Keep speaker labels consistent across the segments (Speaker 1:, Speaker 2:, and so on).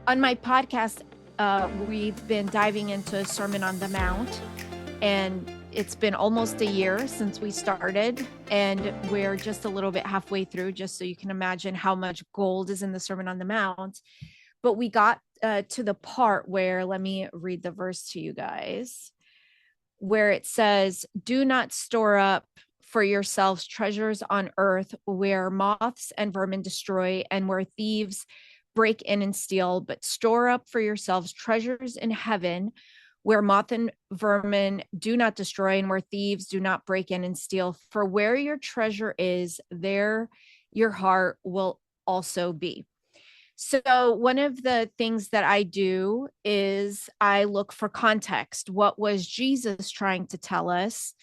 Speaker 1: On my podcast, we've been diving into Sermon on the Mount, and it's been almost a year since we started, and we're just a little bit halfway through, just so you can imagine how much gold is in the Sermon on the Mount. But we got to the part where, let me read the verse to you guys, where it says, "Do not store up for yourselves treasures on earth where moths and vermin destroy and where thieves break in and steal, but store up for yourselves treasures in heaven where moth and vermin do not destroy and where thieves do not break in and steal. For where your treasure is, there your heart will also be." So, one of the things that I do is I look for context. What was Jesus trying to tell us?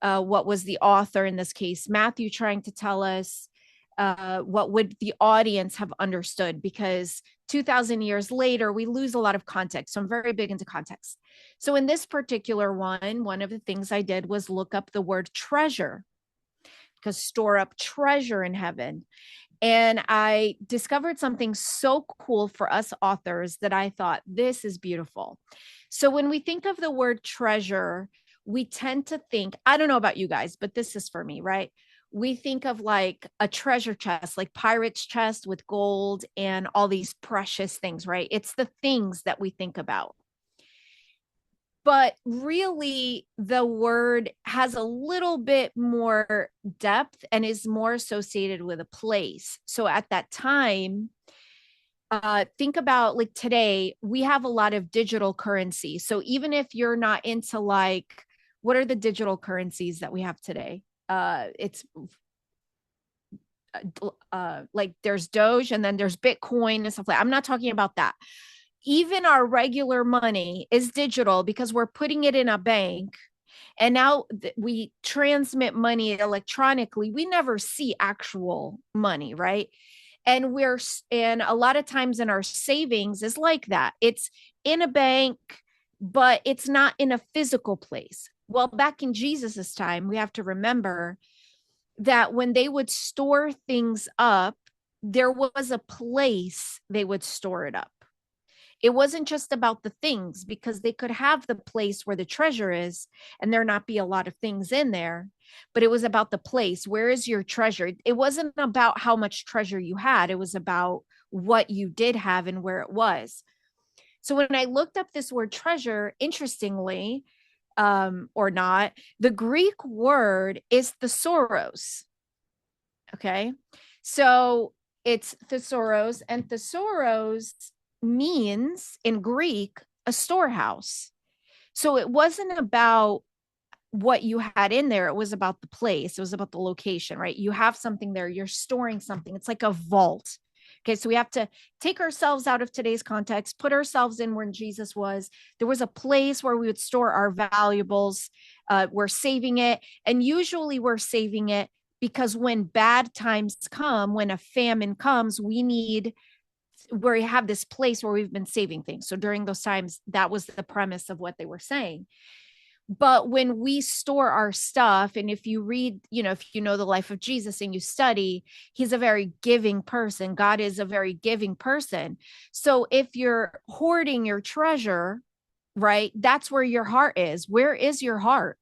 Speaker 1: What was the author, in this case, Matthew, trying to tell us? What would the audience have understood? Because 2000 years later, we lose a lot of context. So, I'm very big into context. So, in this particular one of the things I did was look up the word treasure, because store up treasure in heaven. And I discovered something so cool for us authors that I thought, this is beautiful. So when we think of the word treasure, we tend to think, I don't know about you guys, but this is for me, right? We think of like a treasure chest, like pirate's chest with gold and all these precious things, right? It's the things that we think about. But really, the word has a little bit more depth and is more associated with a place. So at that time, think about like today, we have a lot of digital currency. So even if you're not into like, what are the digital currencies that we have today? It's like there's Doge and then there's Bitcoin and stuff like that. I'm not talking about that. Even our regular money is digital because we're putting it in a bank, and now we transmit money electronically. We never see actual money, right? And a lot of times in our savings is like that. It's in a bank, but it's not in a physical place. Well, back in Jesus's time, we have to remember that when they would store things up, there was a place they would store it up. It wasn't just about the things, because they could have the place where the treasure is and there not be a lot of things in there, but it was about the place. Where is your treasure? It wasn't about how much treasure you had. It was about what you did have and where it was. So when I looked up this word treasure, interestingly, or not, the Greek word is thesaurus. Okay. So it's thesaurus, and thesaurus means in Greek a storehouse. So it wasn't about what you had in there, it was about the place, it was about the location, right? You have something there, you're storing something. It's like a vault. Okay, so we have to take ourselves out of today's context, put ourselves in where Jesus was. There was a place where we would store our valuables. We're saving it, and usually we're saving it because when bad times come, when a famine comes, where we have this place where we've been saving things. So during those times, that was the premise of what they were saying. But when we store our stuff, and if you read, if you know the life of Jesus and you study, he's a very giving person. God is a very giving person. So if you're hoarding your treasure, right, that's where your heart is. Where is your heart?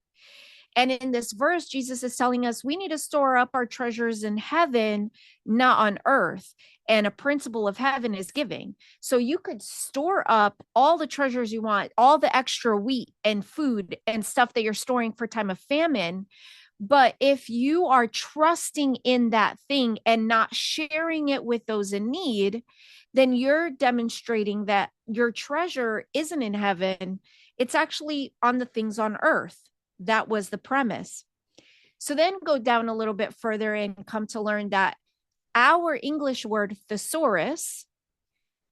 Speaker 1: And in this verse, Jesus is telling us we need to store up our treasures in heaven, not on earth. And a principle of heaven is giving. So you could store up all the treasures you want, all the extra wheat and food and stuff that you're storing for time of famine. But if you are trusting in that thing and not sharing it with those in need, then you're demonstrating that your treasure isn't in heaven. It's actually on the things on earth. That was the premise. So then go down a little bit further and come to learn that our English word thesaurus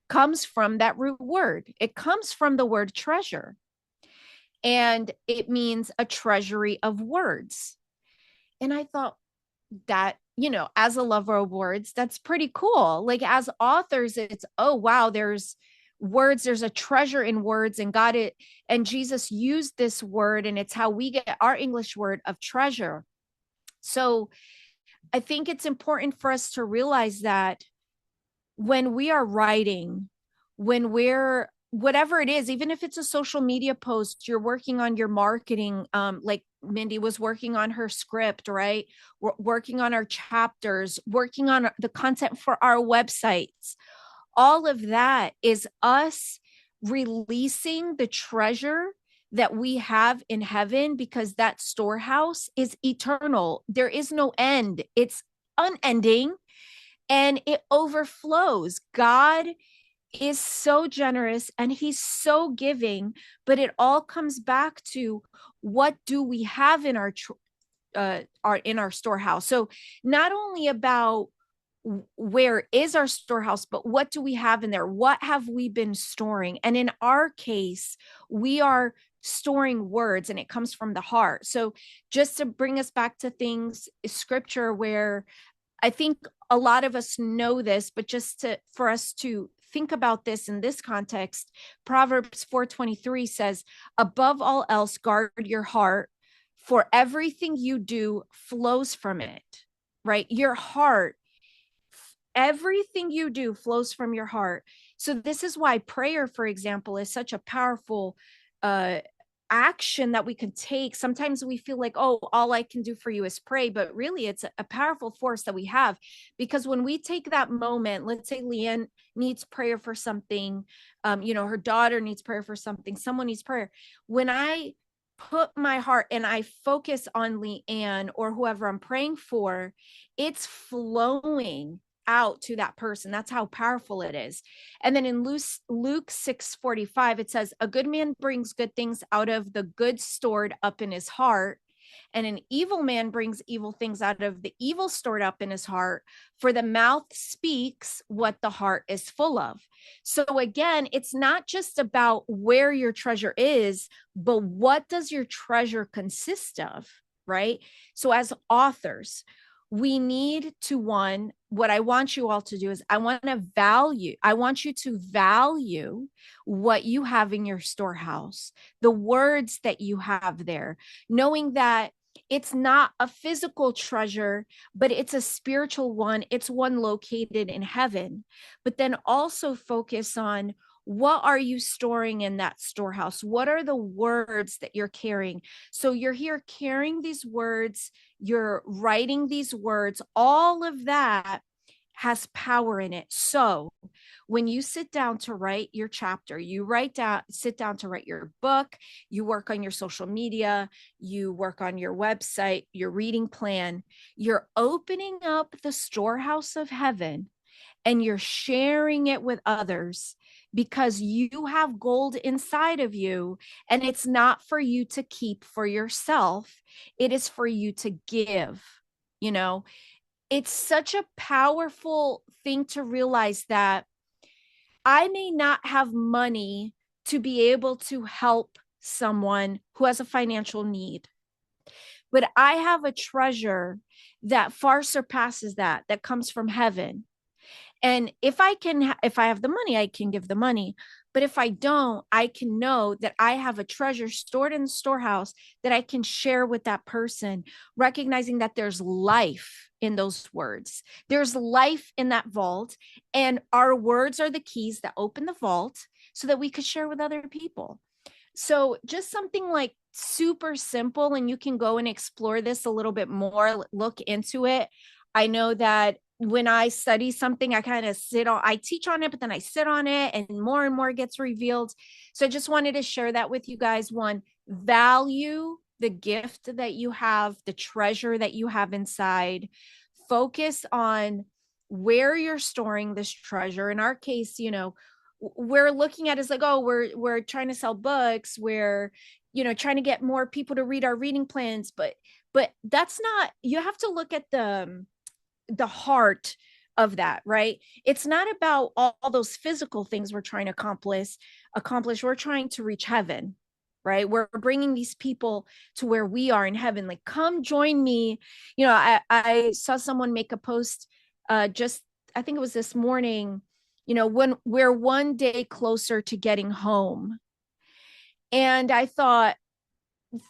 Speaker 1: comes from that root word. It comes from the word treasure, and it means a treasury of words. And I thought that, as a lover of words, that's pretty cool. Like as authors, it's, oh, wow, there's words, there's a treasure in words, and and Jesus used this word, and it's how we get our English word of treasure. So I think it's important for us to realize that when we are writing, when we're, whatever it is, even if it's a social media post, you're working on your marketing, like Mindy was working on her script, right? We're working on our chapters, working on the content for our websites. All of that is us releasing the treasure that we have in heaven, because that storehouse is eternal. There is no end. It's unending and it overflows. God is so generous and he's so giving, but it all comes back to, what do we have in our storehouse? So not only about where is our storehouse, but what do we have in there? What have we been storing? And in our case, we are storing words, and it comes from the heart. So just to bring us back to things, scripture, where I think a lot of us know this, but just to, for us to think about this in this context, Proverbs 4:23 says, above all else, guard your heart, for everything you do flows from it, right? Your heart, everything you do flows from your heart. So this is why prayer, for example, is such a powerful uh action that we can take. Sometimes we feel like, oh, all I can do for you is pray, but really it's a powerful force that we have, because when we take that moment, let's say Leanne needs prayer for something, her daughter needs prayer for something, someone needs prayer. When I put my heart and I focus on Leanne or whoever I'm praying for, it's flowing out to that person. That's how powerful it is. And then in Luke 6:45, it says, a good man brings good things out of the good stored up in his heart, and an evil man brings evil things out of the evil stored up in his heart, for the mouth speaks what the heart is full of. So again, it's not just about where your treasure is, but what does your treasure consist of, right? So as authors, we need to, one, what I want you all to do is I want you to value what you have in your storehouse, the words that you have there, knowing that it's not a physical treasure, but it's a spiritual one. It's one located in heaven. But then also focus on, what are you storing in that storehouse? What are the words that you're carrying? So you're here carrying these words, you're writing these words, all of that has power in it. So when you sit down to write your chapter, sit down to write your book, you work on your social media, you work on your website, your reading plan, you're opening up the storehouse of heaven and you're sharing it with others, because you have gold inside of you, and it's not for you to keep for yourself. It is for you to give. You know, it's such a powerful thing to realize that I may not have money to be able to help someone who has a financial need, but I have a treasure that far surpasses that comes from heaven. And if I have the money, I can give the money. But if I don't, I can know that I have a treasure stored in the storehouse that I can share with that person, recognizing that there's life in those words. There's life in that vault. And our words are the keys that open the vault so that we could share with other people. So just something like super simple, and you can go and explore this a little bit more, look into it. I know that when I study something, I teach on it, but then I sit on it and more gets revealed. So I just wanted to share that with you guys. One, value the gift that you have, the treasure that you have inside. Focus on where you're storing this treasure. In our case, we're looking at is like, oh, we're trying to sell books. We're, trying to get more people to read our reading plans, but that's not, you have to look at the heart of that, right? It's not about all those physical things we're trying to accomplish. We're trying to reach heaven, right? We're bringing these people to where we are in heaven. Like, come join me. I saw someone make a post just, I think it was this morning, when we're one day closer to getting home. And I thought,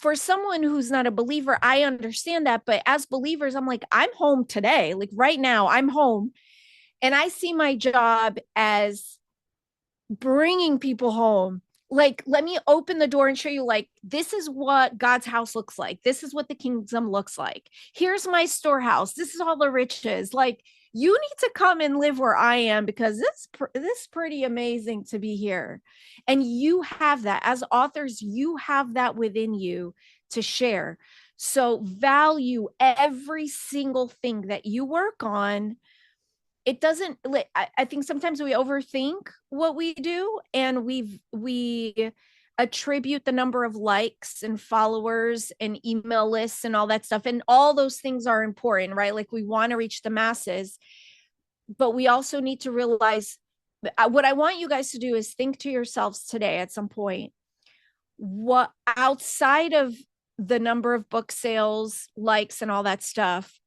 Speaker 1: for someone who's not a believer, I understand that. But as believers, I'm like, I'm home today. Like right now, I'm home. And I see my job as bringing people home. Like, let me open the door and show you, like, this is what God's house looks like. This is what the kingdom looks like. Here's my storehouse. This is all the riches. Like, you need to come and live where I am, because this is pretty amazing to be here. And you have that as authors, you have that within you to share. So value every single thing that you work on. It doesn't, I think sometimes we overthink what we do, and we attribute the number of likes and followers and email lists and all that stuff. And all those things are important, right? Like, we want to reach the masses, but we also need to realize, what I want you guys to do is think to yourselves today at some point, what outside of the number of book sales, likes, and all that stuff,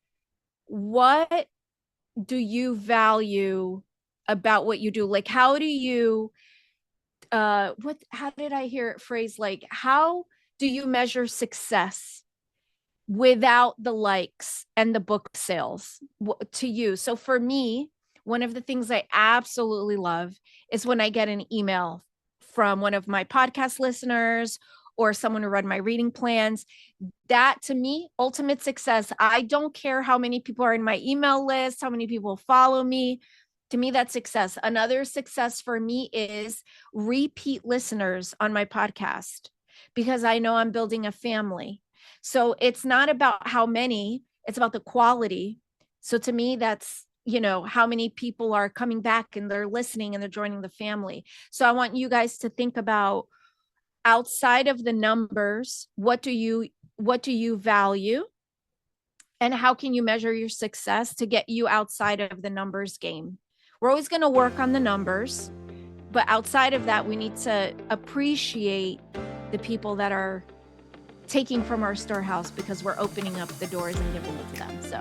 Speaker 1: what do you value about what you do? Like, how do you how did I hear it phrased? Like, how do you measure success without the likes and the book sales to you? So for me, one of the things I absolutely love is when I get an email from one of my podcast listeners or someone who read my reading plans. That, to me, ultimate success. I don't care how many people are in my email list, how many people follow me. To me, that's success. Another success for me is repeat listeners on my podcast, because I know I'm building a family. So it's not about how many, it's about the quality. So to me, that's, how many people are coming back and they're listening and they're joining the family. So I want you guys to think about, outside of the numbers, what do you value, and how can you measure your success to get you outside of the numbers game? We're always going to work on the numbers, but outside of that, we need to appreciate the people that are taking from our storehouse, because we're opening up the doors and giving it to them. So